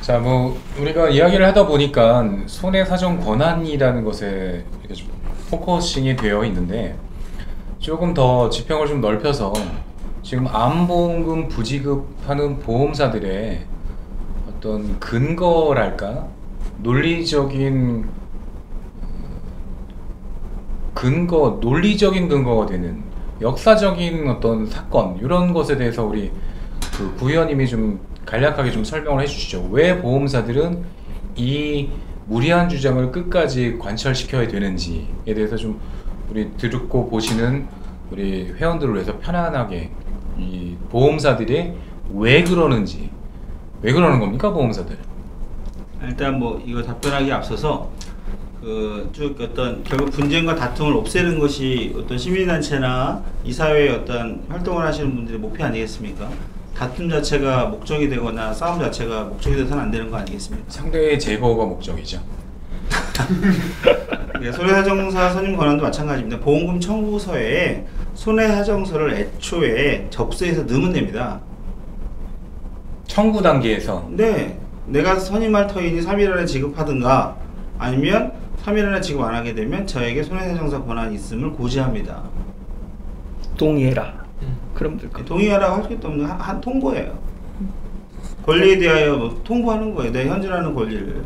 자, 뭐 우리가 이야기를 하다 보니까 손해사정 권한이라는 것에 이렇게 좀 포커싱이 되어 있는데 조금 더 지평을 좀 넓혀서 지금 암보험금 부지급하는 보험사들의 어떤 근거랄까? 논리적인 논리적인 근거가 되는 역사적인 어떤 사건 이런 것에 대해서 우리 그 부위원님이 좀 간략하게 좀 설명을 해주시죠. 왜 보험사들은 이 무리한 주장을 끝까지 관철시켜야 되는지에 대해서 좀 우리 듣고 보시는 우리 회원들을 위해서 편안하게 이 보험사들이 왜 그러는지, 왜 그러는 겁니까 보험사들? 일단 뭐 이거 답변하기 앞서서 쭉 어떤 결국 분쟁과 다툼을 없애는 것이 어떤 시민단체나 이 사회의 어떤 활동을 하시는 분들의 목표 아니겠습니까? 다툼 자체가 목적이 되거나 싸움 자체가 목적이 돼서는 안 되는 거 아니겠습니까? 상대의 제거가 목적이죠. 손해사정사 선임 권한도 마찬가지입니다. 보험금 청구서에 손해사정서를 애초에 접수해서 넣으면 됩니다. 청구 단계에서? 네. 내가 선임할 터이니 3일 안에 지급하든가 아니면 3일 안에 지급 안 하게 되면 저에게 손해사정사 권한이 있음을 고지합니다. 동의해라. 그럼 될 거. 동의하라고 할 것도 없는 한 통보예요. 권리에 대하여 뭐 통보하는 거예요. 내 현존하는 권리를.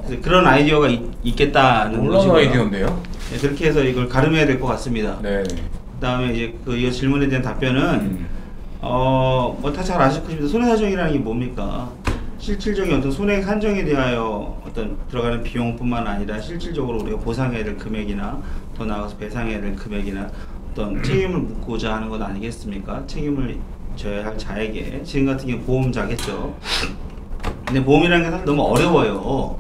그래서 그런 아이디어가 있겠다는 놀라운 것이고요. 아이디어인데요. 네, 그렇게 해서 이걸 가름해야 될 것 같습니다. 네. 그다음에 이제 이 질문에 대한 답변은 뭐 다 잘 아실 것입니다. 손해사정이라는 게 뭡니까? 실질적인 어떤 손해 산정에 대하여 어떤 들어가는 비용뿐만 아니라 실질적으로 우리가 보상해야 될 금액이나 더 나아가서 배상해야 될 금액이나 어떤 책임을 묻고자 하는 것 아니겠습니까? 책임을 져야 할 자에게, 지금 같은 경우 보험자겠죠. 근데 보험이라는 게 사실 너무 어려워요.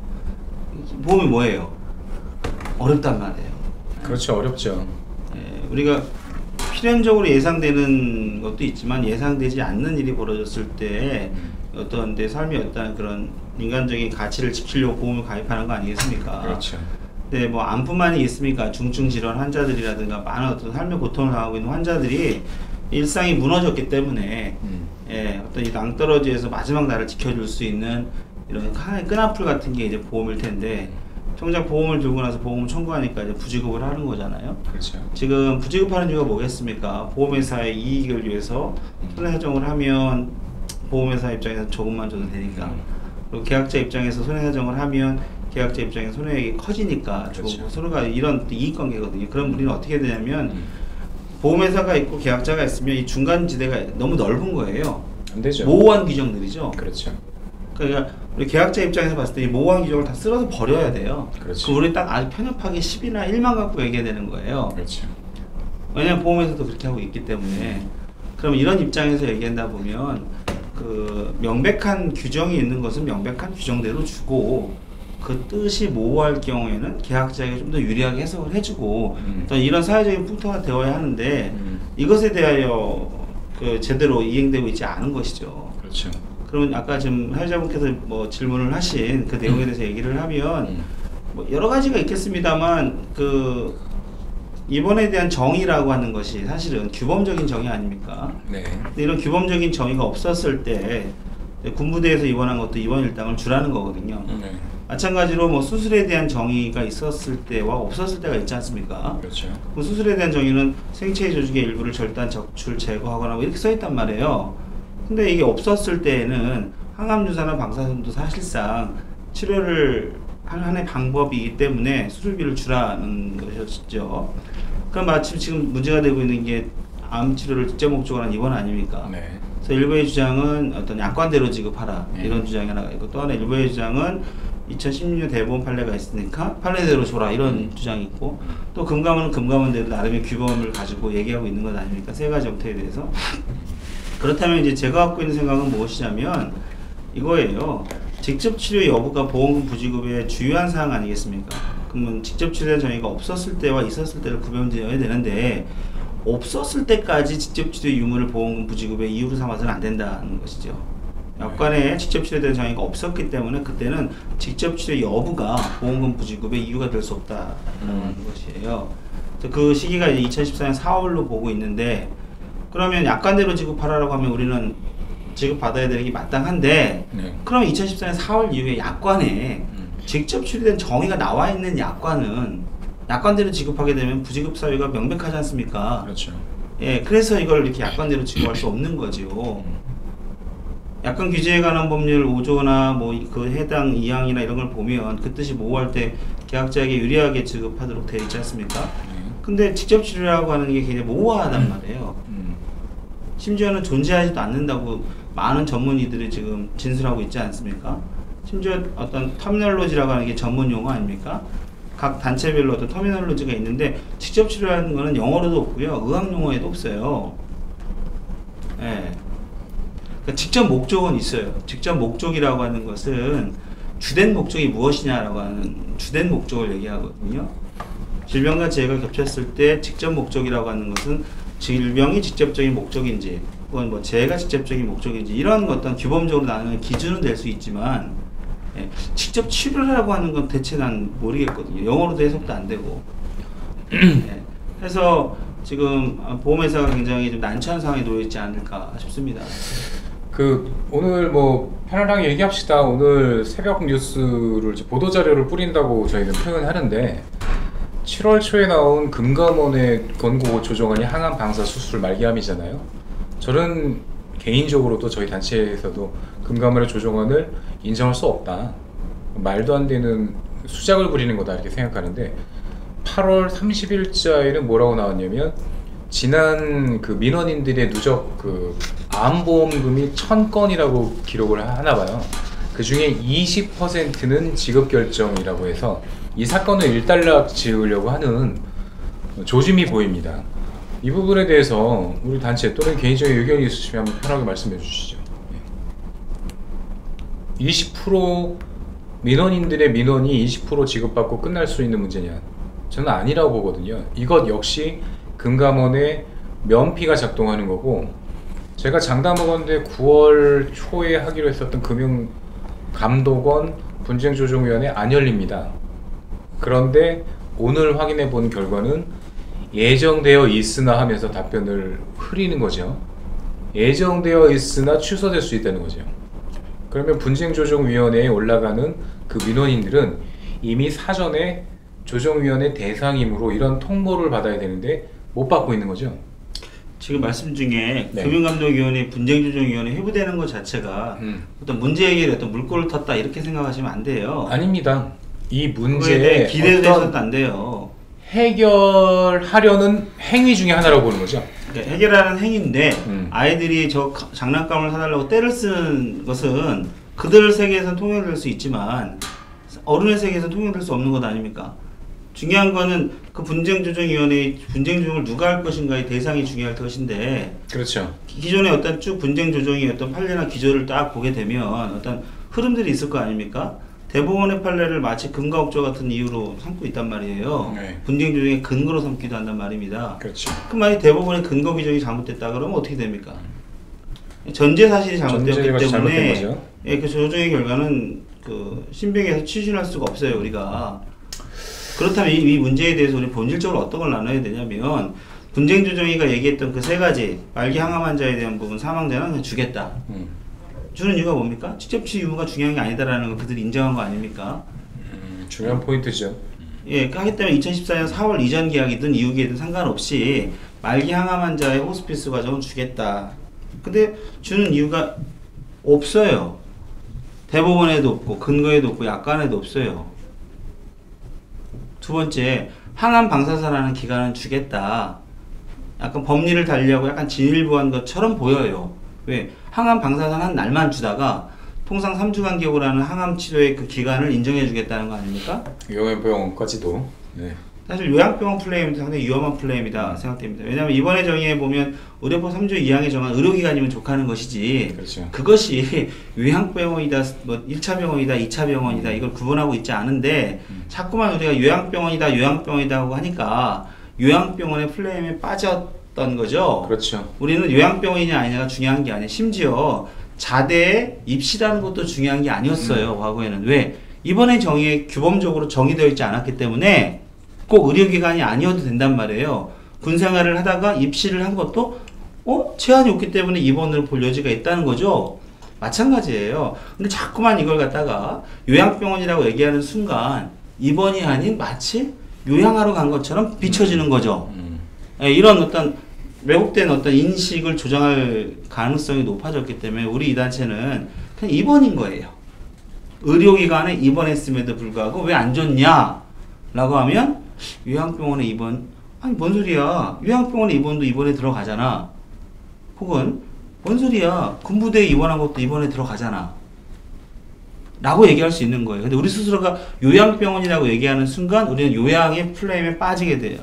보험이 뭐예요? 어렵단 말이에요. 그렇죠, 어렵죠. 예, 우리가 필연적으로 예상되는 것도 있지만 예상되지 않는 일이 벌어졌을 때 어떤 내 삶의 어떤 그런 인간적인 가치를 지키려고 보험을 가입하는 거 아니겠습니까? 그렇죠. 네, 뭐 암뿐만이 있습니까? 중증 질환 환자들이라든가 많은 어떤 삶의 고통을 당하고 있는 환자들이 일상이 무너졌기 때문에 예, 어떤 이 낭떠러지에서 마지막 날을 지켜줄 수 있는 이런 하나의 끈앞풀 같은 게 이제 보험일 텐데 정작 보험을 들고 나서 보험을 청구하니까 이제 부지급을 하는 거잖아요. 그렇죠. 지금 부지급하는 이유가 뭐겠습니까? 보험회사의 이익을 위해서 손해사정을 하면 보험회사 입장에서 조금만 줘도 되니까, 그리고 계약자 입장에서 손해사정을 하면 계약자 입장에서 손해액이 커지니까 그렇죠. 서로가 이런 이익관계거든요. 그럼 우리는 어떻게 되냐면 보험회사가 있고 계약자가 있으면 이 중간 지대가 너무 넓은 거예요. 안 되죠. 모호한 규정들이죠. 그렇죠. 그러니까 우리 계약자 입장에서 봤을 때 이 모호한 규정을 다 쓸어서 버려야 돼요. 그렇죠. 그럼 우리 딱 아주 편협하게 10이나 1만 갖고 얘기해야 되는 거예요. 그렇죠. 왜냐면 보험회사도 그렇게 하고 있기 때문에. 그럼 이런 입장에서 얘기한다 보면 그 명백한 규정이 있는 것은 명백한 규정대로 주고 그 뜻이 모호할 경우에는 계약자에게 좀 더 유리하게 해석을 해주고 또 이런 사회적인 풍토가 되어야 하는데 이것에 대하여 그 제대로 이행되고 있지 않은 것이죠. 그렇죠. 그러면 아까 지금 사회자분께서 뭐 질문을 하신 그 내용에 대해서 얘기를 하면 뭐 여러 가지가 있겠습니다만 그 입원에 대한 정의라고 하는 것이 사실은 규범적인 정의 아닙니까? 네. 근데 이런 규범적인 정의가 없었을 때 군부대에서 입원한 것도 입원 일당을 주라는 거거든요. 네. 마찬가지로 뭐 수술에 대한 정의가 있었을 때와 없었을 때가 있지 않습니까? 그렇죠. 그 수술에 대한 정의는 생체의 조직의 일부를 절단, 적출, 제거하거나 뭐 이렇게 써 있단 말이에요. 근데 이게 없었을 때에는 항암주사나 방사선도 사실상 치료를 하나의 방법이기 때문에 수술비를 주라는 것이었죠. 그럼 마침 지금 문제가 되고 있는 게 암 치료를 직접 목적으로 한 입원 아닙니까? 네. 그래서 일부의 주장은 어떤 약관대로 지급하라 네. 이런 주장이 하나가 있고, 또 하나 일부의 주장은 2016년 대법원 판례가 있으니까 판례대로 줘라 이런 주장이 있고, 또 금감원은 금감원대로 나름의 규범을 가지고 얘기하고 있는 것 아닙니까? 세 가지 형태에 대해서. 그렇다면 이제 제가 갖고 있는 생각은 무엇이냐면 이거예요. 직접 치료 여부가 보험금 부지급의 주요한 사항 아니겠습니까? 그러면 직접 치료에 정의가 없었을 때와 있었을 때를 구별되어야 되는데 없었을 때까지 직접 치료 유무를 보험금 부지급의 이유로 삼아서는 안 된다는 것이죠. 약관에 직접 치료에 대한 정의가 없었기 때문에 그때는 직접 치료 여부가 보험금 부지급의 이유가 될 수 없다는 것이에요. 그 시기가 이제 2014년 4월로 보고 있는데, 그러면 약관대로 지급하라고 하면 우리는 지급받아야 되는 게 마땅한데 네. 그럼 2014년 4월 이후에 약관에 직접 추리된 정의가 나와 있는 약관대로 지급하게 되면 부지급 사유가 명백하지 않습니까? 그렇죠. 예, 그래서 이걸 이렇게 약관대로 지급할 수 없는 거죠. 약관 규제에 관한 법률 5조나 뭐 그 해당 2항이나 이런 걸 보면 그 뜻이 모호할 때 계약자에게 유리하게 지급하도록 되어 있지 않습니까? 근데 직접 치료라고 하는 게 굉장히 모호하단 말이에요. 심지어는 존재하지도 않는다고 많은 전문의들이 지금 진술하고 있지 않습니까? 심지어 어떤 터미널로지라고 하는 게 전문 용어 아닙니까? 각 단체별로 어떤 터미널로지가 있는데 직접 치료라는 거는 영어로도 없고요, 의학 용어에도 없어요. 예. 그러니까 직접 목적은 있어요. 직접 목적이라고 하는 것은 주된 목적이 무엇이냐라고 하는 주된 목적을 얘기하거든요. 질병과 재해가 겹쳤을 때 직접 목적이라고 하는 것은 질병이 직접적인 목적인지 혹은 뭐 재해가 직접적인 목적인지 이런 어떤 규범적으로 나누는 기준은 될 수 있지만 예, 직접 치료라고 하는 건 대체 난 모르겠거든요. 영어로도 해석도 안 되고 예, 그래서 지금 보험회사가 굉장히 좀 난처한 상황에 놓여 있지 않을까 싶습니다. 오늘 뭐 편안하게 얘기합시다. 오늘 새벽 뉴스를 보도 자료를 뿌린다고 저희는 표현하는데 7월 초에 나온 금감원의 권고 조정안이 항암 방사 수술 말기암이잖아요. 저는 개인적으로도 저희 단체에서도 금감원의 조정안을 인정할 수 없다. 말도 안 되는 수작을 부리는 거다 이렇게 생각하는데 8월 30일자에는 뭐라고 나왔냐면 지난 그 민원인들의 누적 그 암보험금이 1000건이라고 기록을 하나 봐요. 그 중에 20%는 지급 결정이라고 해서 이 사건을 일단락 지으려고 하는 조짐이 보입니다. 이 부분에 대해서 우리 단체 또는 개인적인 의견이 있으시면 한번 편하게 말씀해 주시죠. 20% 민원인들의 민원이 20% 지급받고 끝날 수 있는 문제냐? 저는 아니라고 보거든요. 이것 역시 금감원의 면피가 작동하는 거고, 제가 장담하건대 9월 초에 하기로 했었던 금융감독원 분쟁조정위원회 안 열립니다. 그런데 오늘 확인해 본 결과는 예정되어 있으나 하면서 답변을 흐리는 거죠. 예정되어 있으나 취소될 수 있다는 거죠. 그러면 분쟁조정위원회에 올라가는 그 민원인들은 이미 사전에 조정위원회 대상이므로 이런 통보를 받아야 되는데 못 받고 있는 거죠. 지금 말씀 중에 네. 금융감독위원회, 분쟁조정위원회 회부되는 것 자체가 어떤 문제 해결에 어떤 물꼬를 텄다 이렇게 생각하시면 안 돼요. 아닙니다. 이 그거에 문제에 대해 기대도 어떤 해서도 안 돼요. 해결하려는 행위 중에 하나라고 보는 거죠. 그러니까 해결하는 행위인데 아이들이 저 장난감을 사달라고 떼를 쓰는 것은 그들 세계에서는 통용될 수 있지만 어른의 세계에서는 통용될 수 없는 것 아닙니까? 중요한 거는 그 분쟁조정위원회의 분쟁조정을 누가 할 것인가의 대상이 중요할 것인데, 그렇죠. 기존의 어떤 쭉 분쟁조정의 어떤 판례나 기조를 딱 보게 되면 어떤 흐름들이 있을 거 아닙니까? 대법원의 판례를 마치 금가옥조 같은 이유로 삼고 있단 말이에요. 네. 분쟁조정의 근거로 삼기도 한단 말입니다. 그렇죠. 그럼 만약 대법원의 근거 규정이 잘못됐다 그러면 어떻게 됩니까? 전제 사실이 잘못되었기 때문에 예, 그 조정의 결과는 그 신병에서 취신할 수가 없어요, 우리가. 그렇다면 이 문제에 대해서 우리 본질적으로 어떤 걸 나눠야 되냐면, 분쟁조정위가 얘기했던 그 세 가지 말기 항암 환자에 대한 부분 사망자는 그냥 주겠다. 주는 이유가 뭡니까? 직접 치유 유무가 중요한 게 아니다라는 걸 그들이 인정한 거 아닙니까? 중요한 포인트죠. 예, 하기 때문에 2014년 4월 이전 계약이든 이후 계약이든 상관없이 말기 항암 환자의 호스피스 과정은 주겠다. 근데 주는 이유가 없어요. 대법원에도 없고 근거에도 없고 약관에도 없어요. 두 번째, 항암 방사사라는 기간은 주겠다. 약간 법리를 달리하고 약간 진일보한 것처럼 보여요. 왜? 항암 방사사는 한 날만 주다가 통상 3주간 기호라는 항암 치료의 그 기간을 인정해 주겠다는 거 아닙니까? 요양병원까지도. 네. 사실 요양병원 플레임은 상당히 위험한 플레임이다 생각됩니다. 왜냐하면 이번에 정의해 보면 의료법 3조 2항에 정한 의료기관이면 족하는 것이지, 그렇죠. 그것이 요양병원이다, 뭐 1차 병원이다, 2차 병원이다 이걸 구분하고 있지 않은데 자꾸만 우리가 요양병원이다 하고 하니까 요양병원의 플레임에 빠졌던 거죠. 그렇죠. 우리는 요양병원이냐 아니냐가 중요한 게 아니에요. 심지어 자대에 입시라는 것도 중요한 게 아니었어요. 과거에는. 왜? 이번에 정의에 규범적으로 정의되어 있지 않았기 때문에 꼭 의료기관이 아니어도 된단 말이에요. 군생활을 하다가 입시를 한 것도 제한이 없기 때문에 입원을 볼 여지가 있다는 거죠. 마찬가지예요. 근데 자꾸만 이걸 갖다가 요양병원이라고 얘기하는 순간 입원이 아닌 마치 요양하러 간 것처럼 비춰지는 거죠. 예, 이런 어떤 왜곡된 어떤 인식을 조장할 가능성이 높아졌기 때문에 우리 이 단체는 그냥 입원인 거예요. 의료기관에 입원했음에도 불구하고 왜 안 좋냐? 라고 하면 요양병원에 입원, 아니 뭔 소리야? 요양병원에 입원도 입원에 들어가잖아. 혹은 뭔 소리야? 군부대에 입원한 것도 입원에 들어가잖아. 라고 얘기할 수 있는 거예요. 근데 우리 스스로가 요양병원이라고 얘기하는 순간 우리는 요양의 플레임에 빠지게 돼요.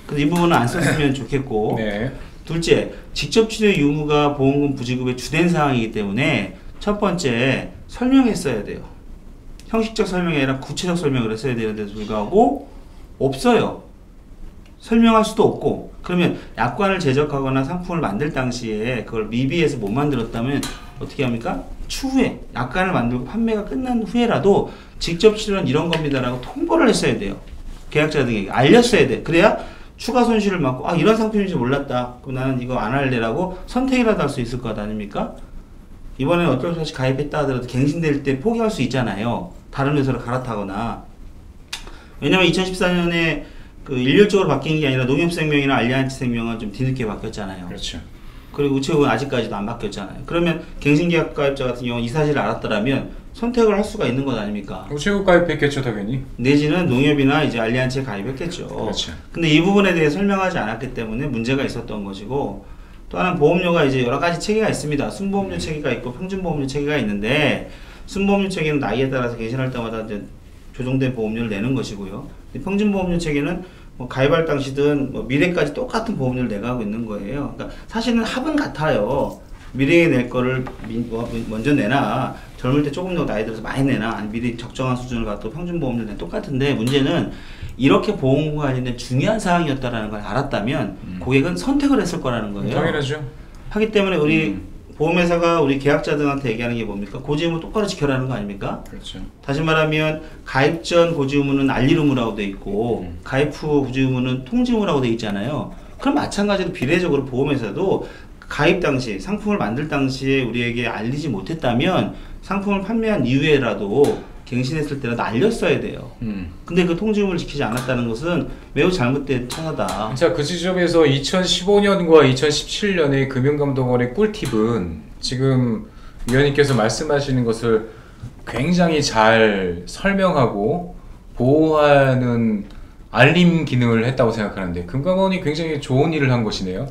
그래서 이 부분은 안 썼으면 좋겠고 네. 둘째, 직접치료 유무가 보험금 부지급의 주된 사항이기 때문에 첫 번째, 설명했어야 돼요. 형식적 설명이 아니라 구체적 설명을 했어야 되는데도 불구하고 없어요. 설명할 수도 없고, 그러면 약관을 제작하거나 상품을 만들 당시에 그걸 미비해서 못 만들었다면 어떻게 합니까? 추후에 약관을 만들고 판매가 끝난 후에라도 직접 치료는 이런 겁니다라고 통보를 했어야 돼요. 계약자 등에게 알렸어야 돼. 그래야 추가 손실을 막고 이런 상품인지 몰랐다. 그럼 나는 이거 안 할래라고 선택이라도 할 수 있을 것 아닙니까? 이번에 어쩔 수 없이 가입했다 하더라도 갱신될 때 포기할 수 있잖아요. 다른 회사로 갈아타거나. 왜냐면 2014년에 그 일률적으로 바뀐 게 아니라 농협생명이나 알리안츠생명은 좀 뒤늦게 바뀌었잖아요. 그렇죠. 그리고 우체국은 아직까지도 안 바뀌었잖아요. 그러면 갱신계약 가입자 같은 경우는 이 사실을 알았더라면 선택을 할 수가 있는 것 아닙니까? 우체국 가입했겠죠, 당연히. 내지는 농협이나 이제 알리안츠에 가입했겠죠. 그렇죠. 근데 이 부분에 대해 설명하지 않았기 때문에 문제가 있었던 것이고, 또 하나는 보험료가 이제 여러 가지 체계가 있습니다. 순보험료 체계가 있고 평균보험료 체계가 있는데, 순보험료 체계는 나이에 따라서 갱신할 때마다 이제 조정된 보험료를 내는 것이고요. 평균보험료 체계는 뭐 가입할 당시든 뭐 미래까지 똑같은 보험료를 내가고 있는 거예요. 그러니까 사실은 합은 같아요. 미래에 낼 거를 먼저 내나, 젊을 때 조금 더 나이 들어서 많이 내나, 아니 미리 적정한 수준을 갖고 평균보험료를 내나 똑같은데, 문제는 이렇게 보험과 관련된 중요한 사항이었다라는 걸 알았다면 고객은 선택을 했을 거라는 거예요. 당연하죠. 하기 때문에 우리 보험회사가 우리 계약자들한테 얘기하는 게 뭡니까? 고지의무 똑바로 지켜라는 거 아닙니까? 그렇죠. 다시 말하면 가입 전 고지의무는 알릴 의무라고 돼 있고 가입 후 고지의무는 통지 의무라고 돼 있잖아요. 그럼 마찬가지로 비례적으로 보험회사도 가입 당시, 상품을 만들 당시에 우리에게 알리지 못했다면 상품을 판매한 이후에라도 갱신했을 때라도 알렸어야 돼요. 근데 그 통지 의무를 지키지 않았다는 것은 매우 잘못된 처사다. 자, 그 지점에서 2015년과 2017년의 금융감독원의 꿀팁은 지금 위원님께서 말씀하시는 것을 굉장히 잘 설명하고 보호하는 알림 기능을 했다고 생각하는데, 금감원이 굉장히 좋은 일을 한 것이네요.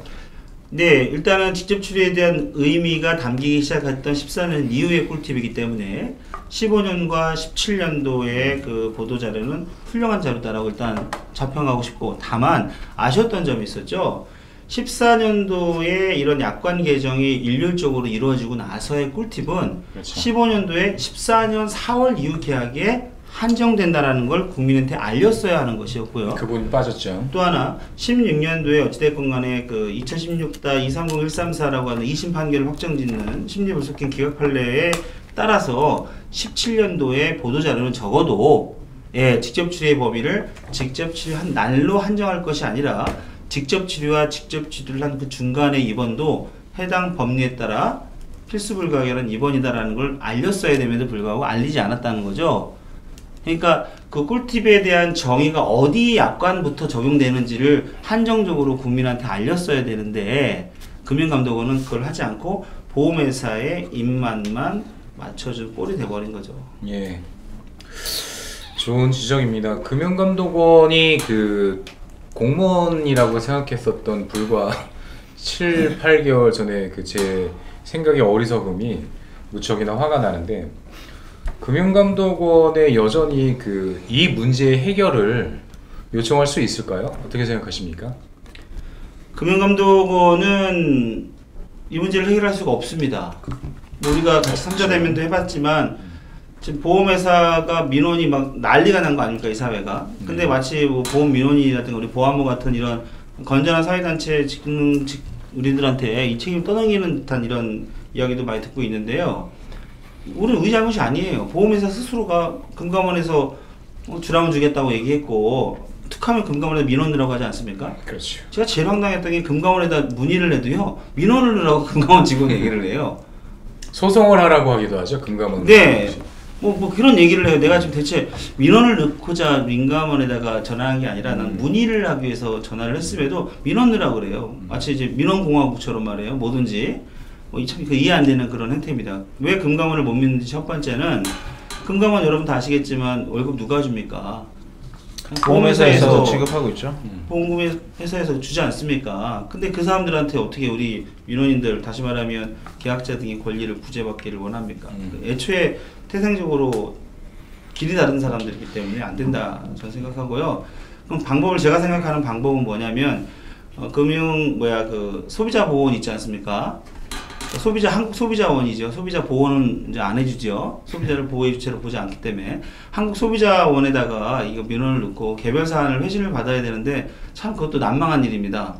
네, 일단은 직접 치료에 대한 의미가 담기기 시작했던 14년 이후의 꿀팁이기 때문에 15년과 17년도의 그 보도 자료는 훌륭한 자료다라고 일단 자평하고 싶고, 다만 아쉬웠던 점이 있었죠. 14년도에 이런 약관 개정이 일률적으로 이루어지고 나서의 꿀팁은 그렇죠. 15년도에 14년 4월 이후 계약에 한정된다라는 걸 국민한테 알렸어야 하는 것이었고요. 그 부분이 빠졌죠. 또 하나 16년도에 어찌됐건 간에 그 2016-230134라고 하는 2심 판결을 확정짓는 심리불속행 기각 판례에 따라서 17년도에 보도자료는 적어도 직접 치료의 범위를 직접 치료한 날로 한정할 것이 아니라 직접 치료와 직접 치료를 한 그 중간의 입원도 해당 법리에 따라 필수 불가결한 입원이다라는 걸 알렸어야 됨에도 불구하고 알리지 않았다는 거죠. 그러니까 그 꿀팁에 대한 정의가 어디 약관부터 적용되는지를 한정적으로 국민한테 알렸어야 되는데, 금융감독원은 그걸 하지 않고 보험회사의 입맛만 맞춰준 꼴이 돼버린 거죠. 예, 좋은 지적입니다. 금융감독원이 그 공무원이라고 생각했었던 불과 7, 8개월 전에 그 제 생각의 어리석음이 무척이나 화가 나는데, 금융감독원에 여전히 그 이 문제의 해결을 요청할 수 있을까요? 어떻게 생각하십니까? 금융감독원은 이 문제를 해결할 수가 없습니다. 뭐 우리가 같이 삼자대면도 해봤지만 지금 보험회사가 민원이 막 난리가 난 거 아닙니까, 이 사회가. 근데 마치 뭐 보험 민원이라든가 우리 보안부 같은 이런 건전한 사회단체 우리들한테 이 책임을 떠넘기는 듯한 이런 이야기도 많이 듣고 있는데요. 우리는 우리 잘못이 아니에요. 보험회사 스스로가 금감원에서 주라면 주겠다고 얘기했고, 툭하면 금감원에다 민원 넣으라고 하지 않습니까? 그렇죠. 제가 제일 황당했던 게 금감원에다 문의를 해도요 민원을 넣으라고 금감원 직원 얘기를 해요. 소송을 하라고 하기도 하죠. 금감원. 네. 뭐 그런 얘기를 해요. 내가 지금 대체 민원을 넣고자 민감원에다가 전화한 게 아니라 난 문의를 하기 위해서 전화를 했음에도 민원 넣으라고 그래요. 마치 이제 민원공화국처럼 말해요. 뭐든지. 참 이해 안 되는 그런 행태입니다. 왜 금감원을 못 믿는지 첫 번째는 금감원 여러분 다 아시겠지만 월급 누가 줍니까? 보험회사에서 지급하고 있죠. 보험회사에서 주지 않습니까? 근데 그 사람들한테 어떻게 우리 민원인들 다시 말하면 계약자 등의 권리를 구제받기를 원합니까? 애초에 태생적으로 길이 다른 사람들이기 때문에 안 된다 저는 생각하고요. 그럼 방법을 제가 생각하는 방법은 뭐냐면 그 소비자 보호원 있지 않습니까? 한국 소비자원이죠. 소비자 보호는 이제 안 해주죠. 소비자를 보호의 주체로 보지 않기 때문에 한국 소비자원에다가 이거 민원을 넣고 개별 사안을 회신을 받아야 되는데 참 그것도 난망한 일입니다.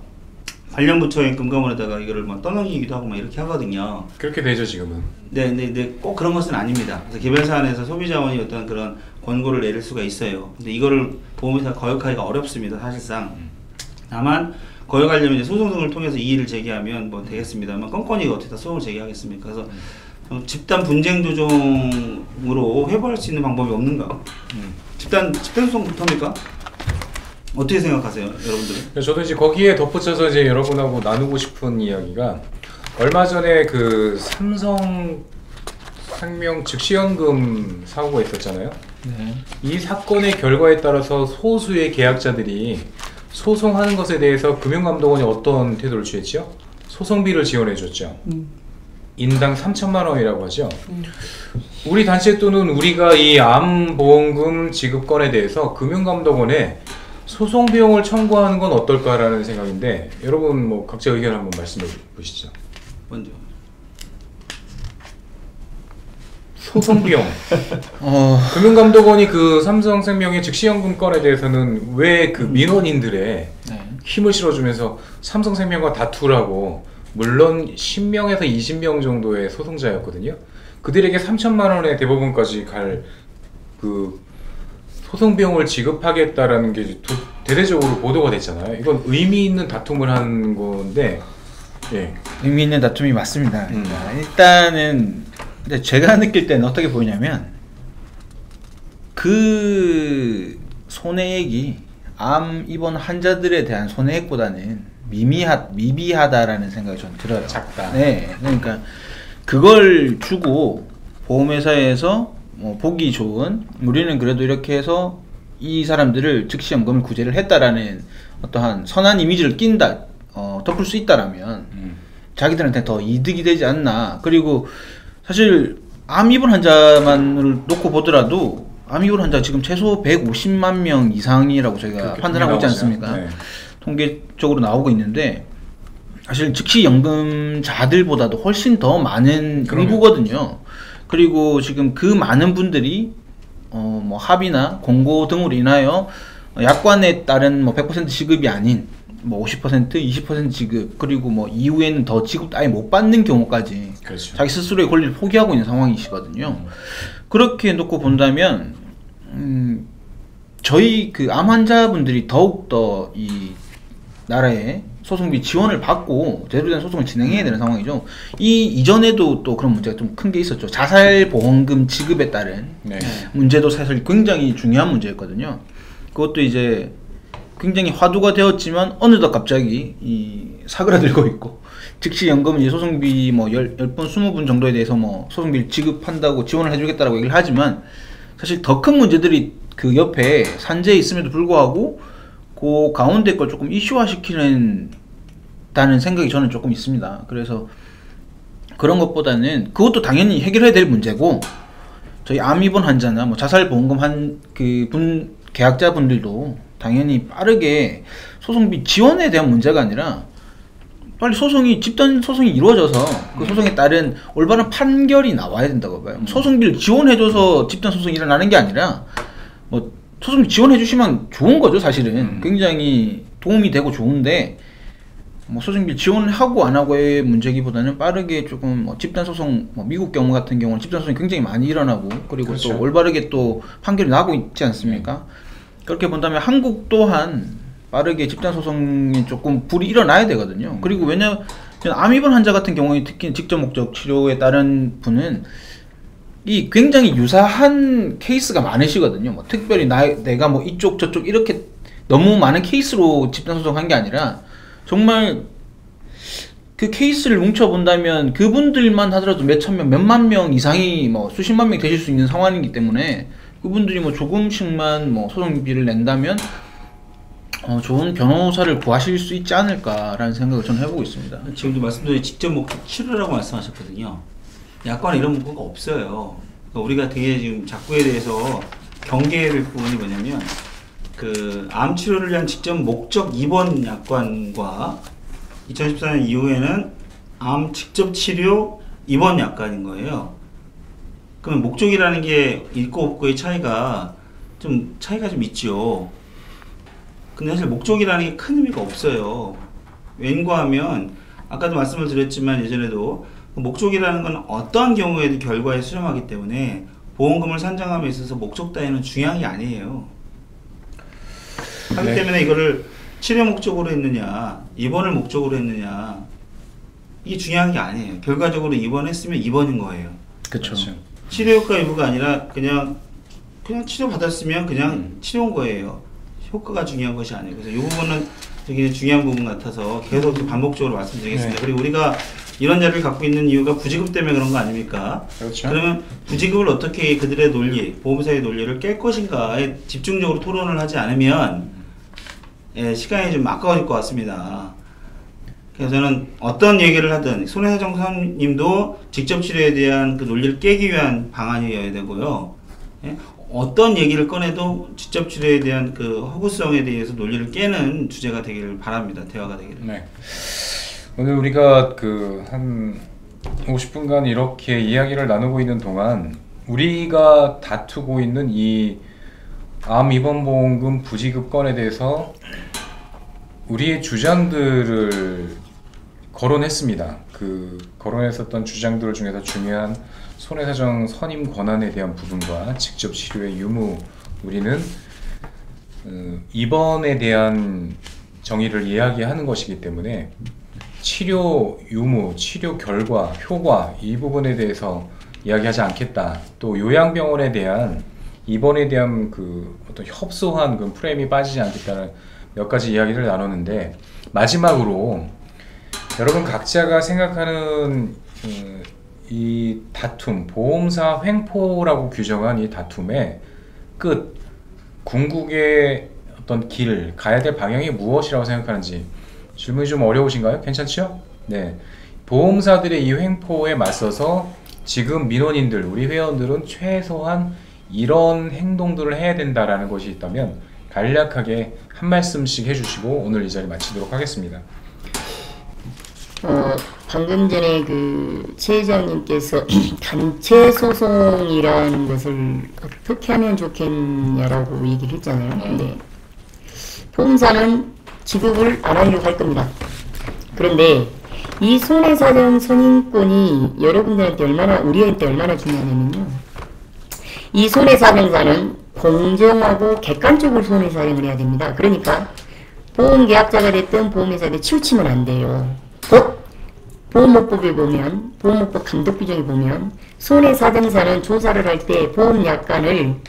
관련 부처인 금감원에다가 이거를 막 떠넘기기도 하고 막 이렇게 하거든요. 그렇게 되죠 지금은. 네, 꼭 그런 것은 아닙니다. 그래서 개별 사안에서 소비자원이 어떤 그런 권고를 내릴 수가 있어요. 근데 이거를 보험회사가 거역하기가 어렵습니다. 사실상. 다만 거역하려면 이제 소송 등을 통해서 이의를 제기하면 뭐 되겠습니다만 건건이 어떻게 다 소송을 제기하겠습니까? 그래서 집단 분쟁 조정으로 회부할 수 있는 방법이 없는가? 집단 소송부터입니까? 어떻게 생각하세요, 여러분들은? 저도 이제 거기에 덧붙여서 이제 여러분하고 나누고 싶은 이야기가 얼마 전에 그 삼성생명 즉시연금 사고가 있었잖아요. 네. 이 사건의 결과에 따라서 소수의 계약자들이 소송하는 것에 대해서 금융감독원이 어떤 태도를 취했죠? 소송비를 지원해줬죠. 인당 3천만 원이라고 하죠. 우리 단체 또는 우리가 이 암보험금 지급건에 대해서 금융감독원에 소송 비용을 청구하는 건 어떨까라는 생각인데 여러분 뭐 각자 의견 한번 말씀해 보시죠. 먼저. 소송 비용. 금융감독원이 그 삼성생명의 즉시연금 건에 대해서는 왜 그 민원인들의 힘을 실어주면서 삼성생명과 다투라고 물론 10명에서 20명 정도의 소송자였거든요. 그들에게 3천만 원의 대법원까지 갈 그 소송 비용을 지급하겠다라는 게 대대적으로 보도가 됐잖아요. 이건 의미 있는 다툼을 하는 건데, 예. 의미 있는 다툼이 맞습니다. 일단은 근데 제가 느낄 때는 어떻게 보이냐면 그 손해액이 암 입원 환자들에 대한 손해액보다는 미비하다라는 생각이 저는 들어요. 작다. 네, 그러니까 그걸 주고 보험회사에서 뭐 보기 좋은 우리는 그래도 이렇게 해서 이 사람들을 즉시연금을 구제를 했다라는 어떠한 선한 이미지를 덮을 수 있다라면 자기들한테 더 이득이 되지 않나. 그리고 사실 암 입원 환자만을 놓고 보더라도 암 입원 환자 지금 최소 150만 명 이상이라고 저희가 판단하고 있지 않습니까? 네. 통계적으로 나오고 있는데 사실 즉시연금자들보다도 훨씬 더 많은 인구거든요. 그리고 지금 그 많은 분들이 뭐 합의나 공고 등으로 인하여 약관에 따른 뭐 100% 지급이 아닌 뭐 50%, 20% 지급 그리고 뭐 이후에는 더 지급도 아예 못 받는 경우까지 그렇죠. 자기 스스로의 권리를 포기하고 있는 상황이시거든요. 그렇게 놓고 본다면 저희 그 암 환자분들이 더욱더 이 나라에 소송비 지원을 받고 제대로 된 소송을 진행해야 되는 상황이죠. 이전에도 또 그런 문제가 좀 큰 게 있었죠. 자살보험금 지급에 따른 문제도 사실 굉장히 중요한 문제였거든요. 그것도 이제 굉장히 화두가 되었지만 어느덧 갑자기 이 사그라들고 있고 즉시연금은 이제 소송비 뭐 10분, 20분 정도에 대해서 뭐 소송비를 지급한다고 지원을 해주겠다라고 얘기를 하지만 사실 더 큰 문제들이 그 옆에 산재에 있음에도 불구하고 그 가운데 걸 조금 이슈화시키는 다는 생각이 저는 조금 있습니다. 그래서 그런 것보다는 그것도 당연히 해결해야 될 문제고 저희 암 입원 환자나 뭐 자살보험금 계약자분들도 당연히 빠르게 소송비 지원에 대한 문제가 아니라 빨리 집단 소송이 이루어져서 그 소송에 따른 올바른 판결이 나와야 된다고 봐요. 소송비를 지원해줘서 집단 소송이 일어나는 게 아니라 뭐 소송비 지원해주시면 좋은 거죠, 사실은. 굉장히 도움이 되고 좋은데 뭐 소송비 지원하고 안 하고의 문제기보다는 빠르게 조금 뭐 집단 소송, 뭐 미국 경우 같은 경우는 집단 소송이 굉장히 많이 일어나고 그리고 그렇죠. 또 올바르게 또 판결이 나고 있지 않습니까? 그렇게 본다면 한국 또한 빠르게 집단 소송이 조금 불이 일어나야 되거든요. 그리고 왜냐면 암 입원 환자 같은 경우에 특히 직접 목적 치료에 따른 분은 이 굉장히 유사한 케이스가 많으시거든요. 뭐 특별히 내가 뭐 이쪽 저쪽 이렇게 너무 많은 케이스로 집단 소송한 게 아니라 정말 그 케이스를 뭉쳐본다면 그분들만 하더라도 몇천 명, 몇만 명 이상이 뭐 수십만 명 되실 수 있는 상황이기 때문에 그분들이 뭐 조금씩만 뭐 소송비를 낸다면 좋은 변호사를 구하실 수 있지 않을까라는 생각을 저는 해보고 있습니다. 지금도 말씀드린 직접 목적 치료라고 말씀하셨거든요. 약관 이런 문구가 없어요. 그러니까 우리가 되게 지금 작구에 대해서 경계해야 될 부분이 뭐냐면 그 암 치료를 위한 직접 목적 입원 약관과 2014년 이후에는 암 직접 치료 입원 약관인 거예요. 그러면 목적이라는 게 있고 없고의 차이가 좀 있죠. 근데 사실 목적이라는 게 큰 의미가 없어요. 왠가 하면 아까도 말씀을 드렸지만 예전에도 목적이라는 건 어떠한 경우에도 결과에 수렴하기 때문에 보험금을 산정함에 있어서 목적 따위는 중요한 게 아니에요. 하기 때문에 이거를 치료 목적으로 했느냐 입원을 목적으로 했느냐 이게 중요한 게 아니에요. 결과적으로 입원했으면 입원인 거예요. 그렇죠. 치료 효과 여부가 아니라 그냥 치료 받았으면 그냥 치료인 거예요. 효과가 중요한 것이 아니에요. 그래서 이 부분은 되게 중요한 부분 같아서 계속 반복적으로 말씀드리겠습니다. 그리고 우리가 이런 자리를 갖고 있는 이유가 부지급 때문에 그런 거 아닙니까? 그렇죠. 그러면 부지급을 어떻게 그들의 논리, 보험사의 논리를 깰 것인가에 집중적으로 토론을 하지 않으면 시간이 좀 아까워질 것 같습니다. 그래서 저는 어떤 얘기를 하든 손해사정 선님도 직접 치료에 대한 그 논리를 깨기 위한 방안이어야 되고요. 어떤 얘기를 꺼내도 직접 치료에 대한 그 허구성에 대해서 논리를 깨는 주제가 되기를 바랍니다. 대화가 되기를. 네. 오늘 우리가 한 50분간 이렇게 이야기를 나누고 있는 동안 우리가 다투고 있는 이 암 입원 보험금 부지급 건에 대해서 우리의 주장들을 거론했습니다. 거론했었던 주장들 중에서 중요한 손해사정 선임 권한에 대한 부분과 직접 치료의 유무, 우리는 입원에 대한 정의를 이야기하는 것이기 때문에 치료 유무, 치료 결과, 효과 이 부분에 대해서 이야기하지 않겠다. 또 요양병원에 대한 입원에 대한 어떤 협소한 프레임이 빠지지 않겠다는 몇 가지 이야기를 나눴는데 마지막으로 여러분 각자가 생각하는 이 다툼, 보험사 횡포라고 규정한 이 다툼의 끝, 궁극의 어떤 길, 가야 될 방향이 무엇이라고 생각하는지 질문이 좀 어려우신가요? 괜찮죠? 네. 보험사들의 이 횡포에 맞서서 지금 민원인들, 우리 회원들은 최소한 이런 행동들을 해야 된다라는 것이 있다면 간략하게 한 말씀씩 해주시고 오늘 이 자리 마치도록 하겠습니다. 방금 전에 최 회장님께서 단체 소송이라는 것을 어떻게 하면 좋겠냐라고 얘기를 했잖아요. 근데 보험사는 지급을 안 하려고 할 겁니다. 그런데 이 손해사정 선임권이 여러분들한테 우리한테 얼마나 중요하냐면요. 이 손해사정사는 공정하고 객관적으로 손해사정을 해야 됩니다. 그러니까 보험계약자가 됐든 보험회사든 치우치면 안 돼요. 보험업법에 보면, 보험업법 감독규정에 보면 손해사정사는 조사를 할 때 보험약관을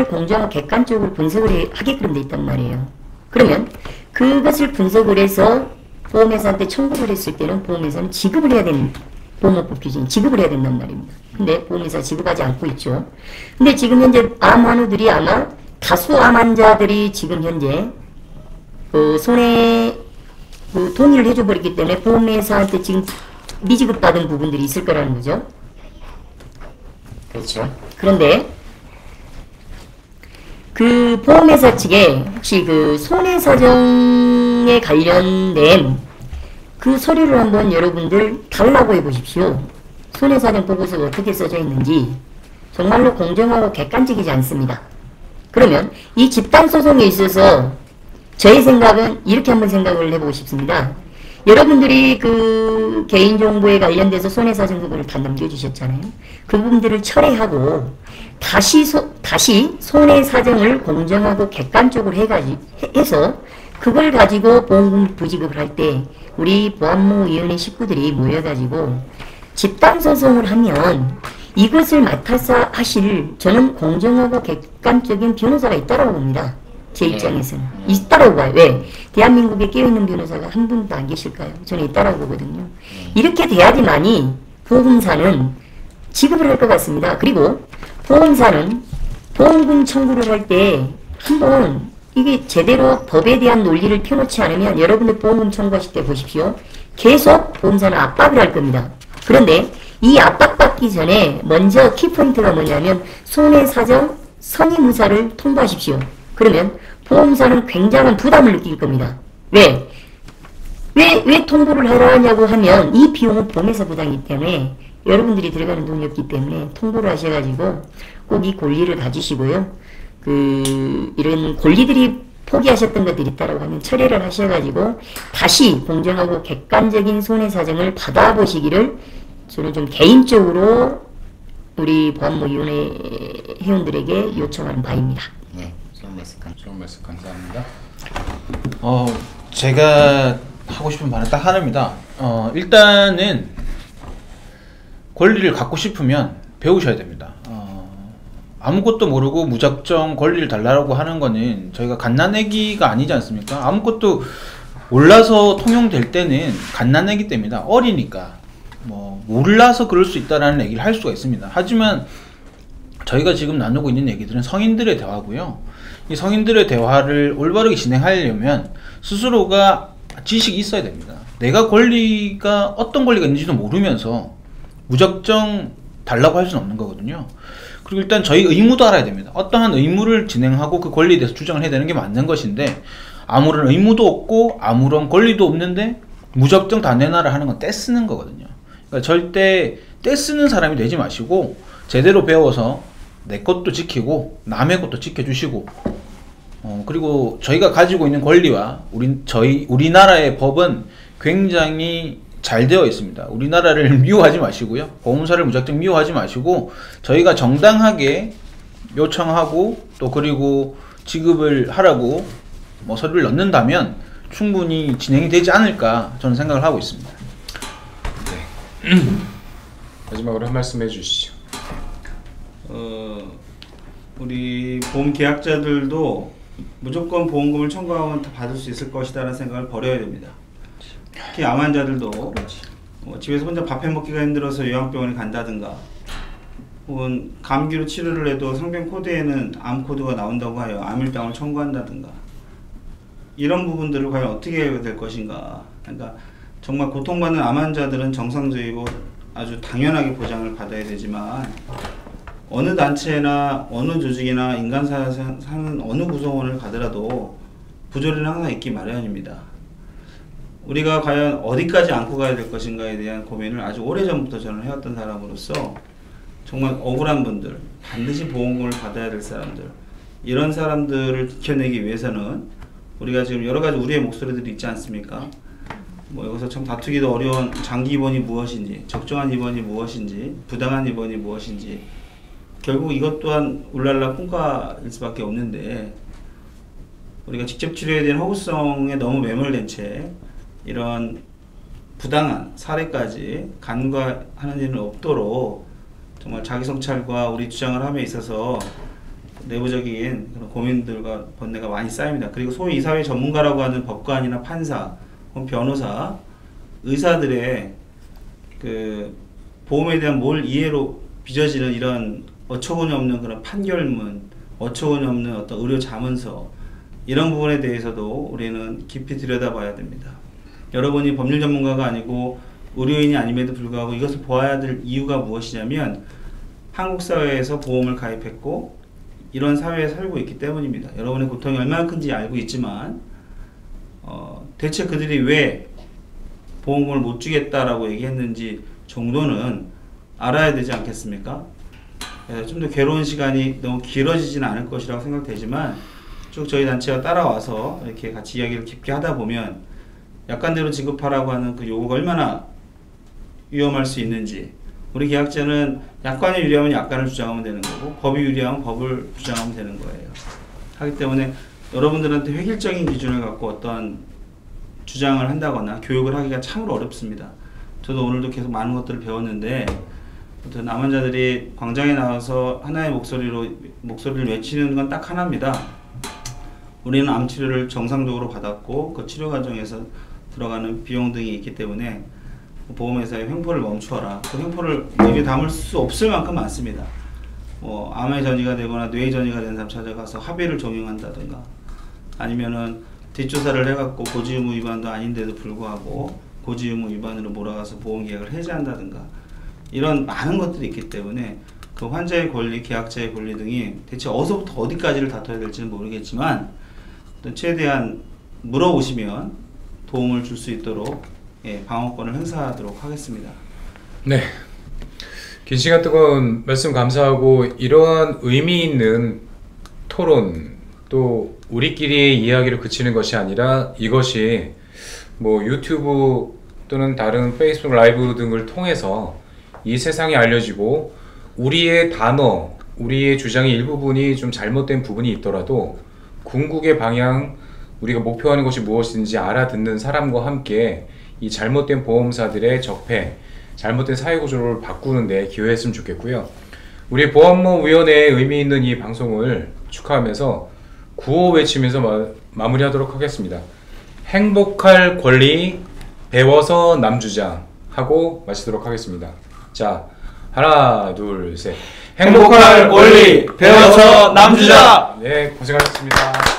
공정하고 객관적으로 분석을 하게끔 돼 있단 말이에요. 그러면 그것을 분석을 해서 보험회사한테 청구를 했을 때는 보험회사는 지급을 해야 되는, 보험업법 규정 지급을 해야 된단 말입니다. 근데 보험회사 지급하지 않고 있죠. 근데 지금 현재 암 환우들이 아마 다수 암 환자들이 지금 현재 동의를 해줘버렸기 때문에 보험회사한테 지금 미지급받은 부분들이 있을 거라는 거죠. 그렇죠. 그런데 보험회사 측에 혹시 손해사정에 관련된 서류를 한번 여러분들 달라고 해보십시오. 손해사정 보고서가 어떻게 써져 있는지 정말로 공정하고 객관적이지 않습니다. 그러면 이 집단소송에 있어서 저의 생각은 이렇게 한번 생각을 해보고 싶습니다. 여러분들이 그 개인정보에 관련돼서 손해사정 부분을 다 넘겨주셨잖아요. 그 부분들을 철회하고 다시 손해사정을 공정하고 객관적으로 해서 그걸 가지고 보험금 부지급을 할 때 우리 보안무위원회 식구들이 모여가지고 집단소송을 하면 이것을 맡아서 하실 저는 공정하고 객관적인 변호사가 있다고 봅니다. 제 입장에서는 있다라고 봐요. 왜? 대한민국에 깨어있는 변호사가 한 분도 안 계실까요? 저는 있다라고 보거든요. 이렇게 돼야지만이 보험사는 지급을 할 것 같습니다. 그리고 보험사는 보험금 청구를 할 때 한번 이게 제대로 법에 대한 논리를 펴놓지 않으면 여러분들 보험금 청구하실 때 보십시오. 계속 보험사는 압박을 할 겁니다. 그런데 이 압박받기 전에 먼저 키포인트가 뭐냐면 손해사정 선의무사를 통보하십시오. 그러면 보험사는 굉장한 부담을 느낄 겁니다. 왜 통보를 하려 하냐고 하면 이 비용은 보험회사 부담이기 때문에 여러분들이 들어가는 돈이 없기 때문에 통보를 하셔가지고 꼭 이 권리를 가지시고요. 이런 권리들이 포기하셨던 것들이 있다고 하면 철회를 하셔가지고 다시 공정하고 객관적인 손해사정을 받아보시기를 저는 좀 개인적으로 우리 보안무위원회 회원들에게 요청하는 바입니다. 네, 좋은 말씀 감사합니다. 제가 하고 싶은 말은 딱 하나입니다. 일단은 권리를 갖고 싶으면 배우셔야 됩니다. 아무것도 모르고 무작정 권리를 달라고 하는 거는 저희가 갓난애기가 아니지 않습니까? 아무것도 몰라서 통용될 때는 갓난애기 때입니다. 어리니까 몰라서 그럴 수 있다라는 얘기를 할 수가 있습니다. 하지만 저희가 지금 나누고 있는 얘기들은 성인들의 대화고요. 이 성인들의 대화를 올바르게 진행하려면 스스로가 지식이 있어야 됩니다. 내가 어떤 권리가 있는지도 모르면서 무작정 달라고 할 수는 없는 거거든요. 그리고 일단 저희 의무도 알아야 됩니다. 어떠한 의무를 진행하고 그 권리에 대해서 주장을 해야 되는 게 맞는 것인데 아무런 의무도 없고 아무런 권리도 없는데 무작정 다 내놔라 하는 건 떼쓰는 거거든요. 그러니까 절대 떼쓰는 사람이 되지 마시고 제대로 배워서 내 것도 지키고 남의 것도 지켜주시고 그리고 저희가 가지고 있는 권리와 우리나라의 법은 굉장히 잘 되어 있습니다. 우리나라를 미워하지 마시고요. 보험사를 무작정 미워하지 마시고 저희가 정당하게 요청하고 또 그리고 지급을 하라고 서류를 넣는다면 충분히 진행이 되지 않을까 저는 생각을 하고 있습니다. 네. 마지막으로 한 말씀 해주시죠. 우리 보험 계약자들도 무조건 보험금을 청구하면 다 받을 수 있을 것이다라는 생각을 버려야 됩니다. 특히 암 환자들도 집에서 혼자 밥 해먹기가 힘들어서 요양병원에 간다든가 혹은 감기로 치료를 해도 상병 코드에는 암 코드가 나온다고 하여 암일당을 청구한다든가 이런 부분들을 과연 어떻게 해야 될 것인가. 그러니까 정말 고통받는 암 환자들은 정상적이고 아주 당연하게 보장을 받아야 되지만 어느 단체나 어느 조직이나 인간사를 사는 어느 구성원을 가더라도 부조리는 항상 있기 마련입니다. 우리가 과연 어디까지 안고 가야 될 것인가에 대한 고민을 아주 오래전부터 저는 해왔던 사람으로서 정말 억울한 분들, 반드시 보험금을 받아야 될 사람들, 이런 사람들을 지켜내기 위해서는 우리가 지금 여러가지 우리의 목소리들이 있지 않습니까? 여기서 참 다투기도 어려운 장기 입원이 무엇인지, 적정한 입원이 무엇인지, 부당한 입원이 무엇인지 결국 이것 또한 울랄라 콩가일 수밖에 없는데 우리가 직접 치료에 대한 허구성에 너무 매몰된 채 이런 부당한 사례까지 간과하는 일은 없도록 정말 자기 성찰과 우리 주장을 함에 있어서 내부적인 그런 고민들과 번뇌가 많이 쌓입니다. 그리고 소위 이 사회 전문가라고 하는 법관이나 판사, 혹은 변호사, 의사들의 그 보험에 대한 몰 이해로 빚어지는 이런 어처구니 없는 그런 판결문, 어처구니 없는 어떤 의료 자문서 이런 부분에 대해서도 우리는 깊이 들여다봐야 됩니다. 여러분이 법률 전문가가 아니고 의료인이 아님에도 불구하고 이것을 보아야 될 이유가 무엇이냐면 한국 사회에서 보험을 가입했고 이런 사회에 살고 있기 때문입니다. 여러분의 고통이 얼마나 큰지 알고 있지만 대체 그들이 왜 보험금을 못 주겠다라고 얘기했는지 정도는 알아야 되지 않겠습니까? 좀 더 괴로운 시간이 너무 길어지지는 않을 것이라고 생각되지만 쭉 저희 단체가 따라와서 이렇게 같이 이야기를 깊게 하다 보면 약관대로 지급하라고 하는 그 요구가 얼마나 위험할 수 있는지, 우리 계약자는 약관이 유리하면 약관을 주장하면 되는 거고 법이 유리하면 법을 주장하면 되는 거예요. 하기 때문에 여러분들한테 획일적인 기준을 갖고 어떠한 주장을 한다거나 교육을 하기가 참으로 어렵습니다. 저도 오늘도 계속 많은 것들을 배웠는데, 남원자들이 광장에 나와서 하나의 목소리를 외치는 건 딱 하나입니다. 우리는 암 치료를 정상적으로 받았고 그 치료 과정에서 들어가는 비용 등이 있기 때문에 보험회사의 횡포를 멈추어라. 그 횡포를 입에 담을 수 없을 만큼 많습니다. 암에 전이가 되거나 뇌에 전이가 된 사람 찾아가서 합의를 종용한다든가, 아니면은 뒷조사를 해갖고 고지의무 위반도 아닌데도 불구하고 고지의무 위반으로 몰아가서 보험계약을 해지한다든가, 이런 많은 것들이 있기 때문에 그 환자의 권리, 계약자의 권리 등이 대체 어디서부터 어디까지를 다퉈야 될지는 모르겠지만 최대한 물어보시면 도움을 줄 수 있도록 방어권을 행사하도록 하겠습니다. 네, 긴 시간 뜨거운 말씀 감사하고, 이러한 의미 있는 토론, 또 우리끼리의 이야기로 그치는 것이 아니라 이것이 뭐 유튜브 또는 다른 페이스북 라이브 등을 통해서 이 세상에 알려지고, 우리의 단어, 우리의 주장의 일부분이 좀 잘못된 부분이 있더라도 궁극의 방향, 우리가 목표하는 것이 무엇인지 알아듣는 사람과 함께 이 잘못된 보험사들의 적폐, 잘못된 사회구조를 바꾸는 데 기여했으면 좋겠고요. 우리 보안모위원회의 의미 있는 이 방송을 축하하면서 구호 외치면서 마무리하도록 하겠습니다. 행복할 권리 배워서 남주자 하고 마치도록 하겠습니다. 자, 하나 둘 셋. 행복할 권리 배워서 남주자. 네, 고생하셨습니다.